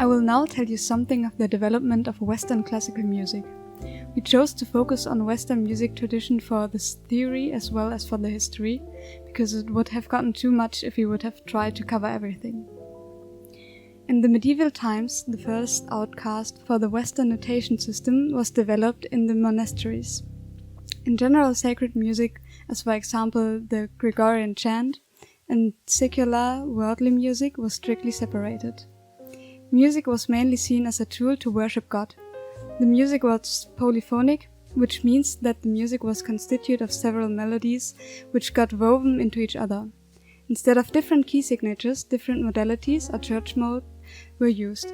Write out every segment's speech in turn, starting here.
I will now tell you something of the development of Western classical music. We chose to focus on Western music tradition for this theory as well as for the history, because it would have gotten too much if we would have tried to cover everything. In the medieval times, the first outcast for the Western notation system was developed in the monasteries. In general, sacred music, as for example the Gregorian chant, and secular, worldly music was strictly separated. Music was mainly seen as a tool to worship God. The music was polyphonic, which means that the music was constituted of several melodies which got woven into each other. Instead of different key signatures, different modalities or church modes were used.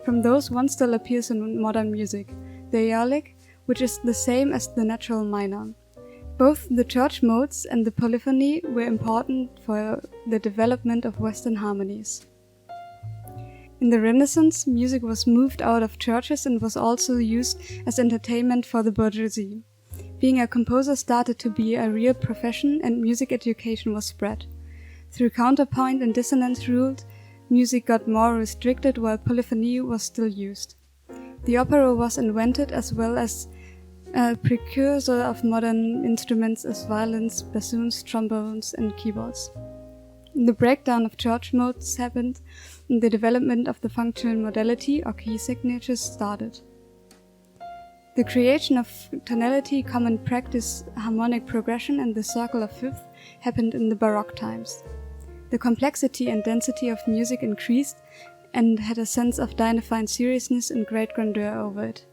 From those, one still appears in modern music, the aeolic, which is the same as the natural minor. Both the church modes and the polyphony were important for the development of Western harmonies. In the Renaissance, music was moved out of churches and was also used as entertainment for the bourgeoisie. Being a composer started to be a real profession, and music education was spread. Through counterpoint and dissonance rules, music got more restricted while polyphony was still used. The opera was invented as well as a precursor of modern instruments as violins, bassoons, trombones, and keyboards. The breakdown of church modes happened, and the development of the functional modality or key signatures started. The creation of tonality, common practice, harmonic progression, and the circle of fifth happened in the Baroque times. The complexity and density of music increased and had a sense of dignified seriousness and great grandeur over it.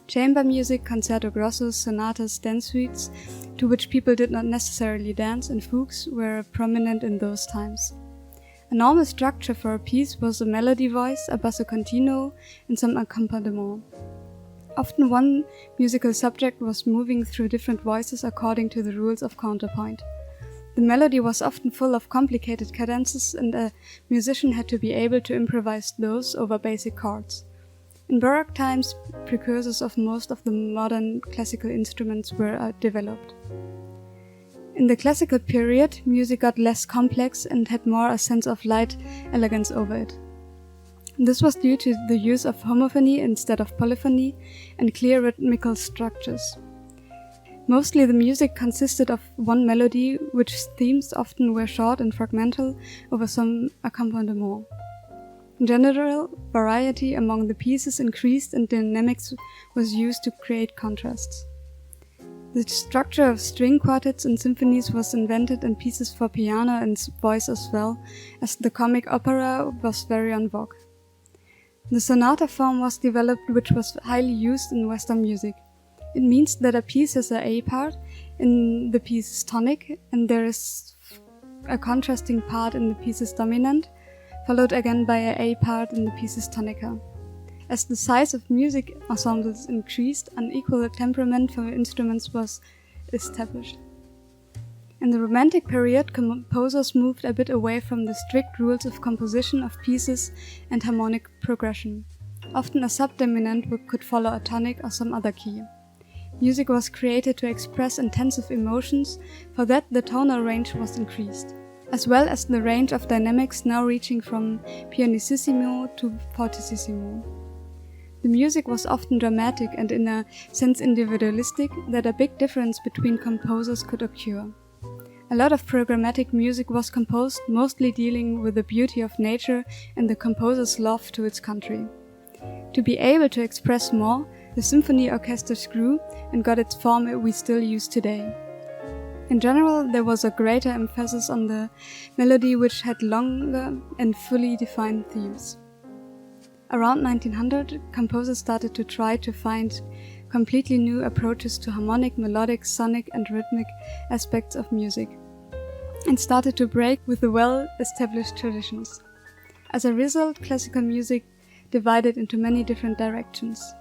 Chamber music, concerto grossos, sonatas, dance suites, to which people did not necessarily dance, and fugues were prominent in those times. A normal structure for a piece was a melody voice, a basso continuo, and some accompaniment. Often one musical subject was moving through different voices according to the rules of counterpoint. The melody was often full of complicated cadences, and a musician had to be able to improvise those over basic chords. In Baroque times, precursors of most of the modern classical instruments were developed. In the classical period, music got less complex and had more a sense of light elegance over it. This was due to the use of homophony instead of polyphony and clear rhythmical structures. Mostly the music consisted of one melody, which themes often were short and fragmental over some accompaniment. In general, variety among the pieces increased and dynamics was used to create contrasts. The structure of string quartets and symphonies was invented in pieces for piano and voice as well, as the comic opera was very en vogue. The sonata form was developed, which was highly used in Western music. It means that a piece has an A part in the piece's tonic, and there is a contrasting part in the piece's dominant, followed again by an A part in the piece's tonica. As the size of music ensembles increased, an equal temperament for instruments was established. In the Romantic period, composers moved a bit away from the strict rules of composition of pieces and harmonic progression. Often a subdominant could follow a tonic or some other key. Music was created to express intensive emotions. For that, the tonal range was increased, as well as the range of dynamics now reaching from pianissimo to fortissimo. The music was often dramatic and in a sense individualistic, that a big difference between composers could occur. A lot of programmatic music was composed, mostly dealing with the beauty of nature and the composer's love to its country. To be able to express more, the symphony orchestras grew and got its form we still use today. In general, there was a greater emphasis on the melody, which had longer and fully defined themes. Around 1900, composers started to try to find completely new approaches to harmonic, melodic, sonic, and rhythmic aspects of music, and started to break with the well-established traditions. As a result, classical music divided into many different directions.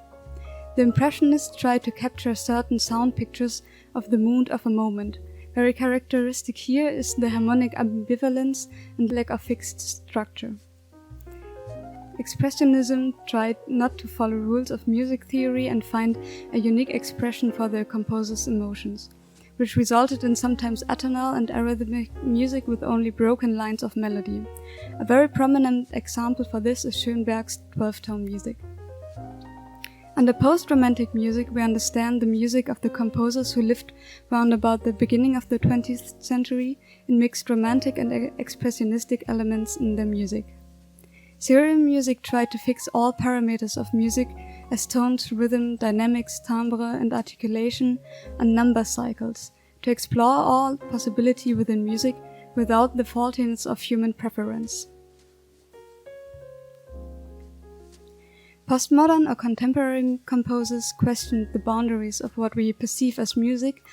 The Impressionists tried to capture certain sound pictures of the mood of a moment. Very characteristic here is the harmonic ambivalence and lack of fixed structure. Expressionism tried not to follow rules of music theory and find a unique expression for the composer's emotions. which resulted in sometimes atonal and arrhythmic music with only broken lines of melody. A very prominent example for this is Schoenberg's 12-tone music. Under post-romantic music, we understand the music of the composers who lived round about the beginning of the 20th century and mixed romantic and expressionistic elements in their music. Serial music tried to fix all parameters of music as tones, rhythm, dynamics, timbre, and articulation, and number cycles, to explore all possibility within music without the faultiness of human preference. Postmodern or contemporary composers questioned the boundaries of what we perceive as music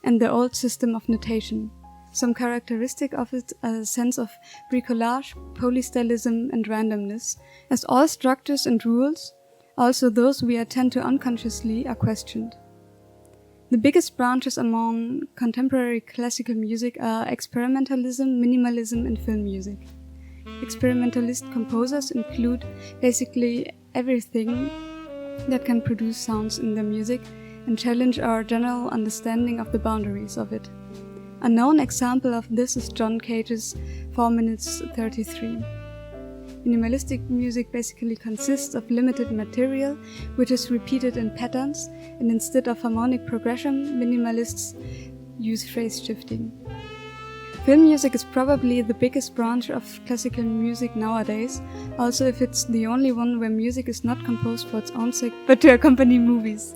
and the old system of notation. Some characteristic of it are a sense of bricolage, polystylism, and randomness, as all structures and rules, also those we attend to unconsciously, are questioned. The biggest branches among contemporary classical music are experimentalism, minimalism, and film music. Experimentalist composers include basically everything that can produce sounds in their music and challenge our general understanding of the boundaries of it. A known example of this is John Cage's 4 minutes 33. Minimalistic music basically consists of limited material, which is repeated in patterns, and instead of harmonic progression, minimalists use phrase shifting. Film music is probably the biggest branch of classical music nowadays, also if it's the only one where music is not composed for its own sake, but to accompany movies.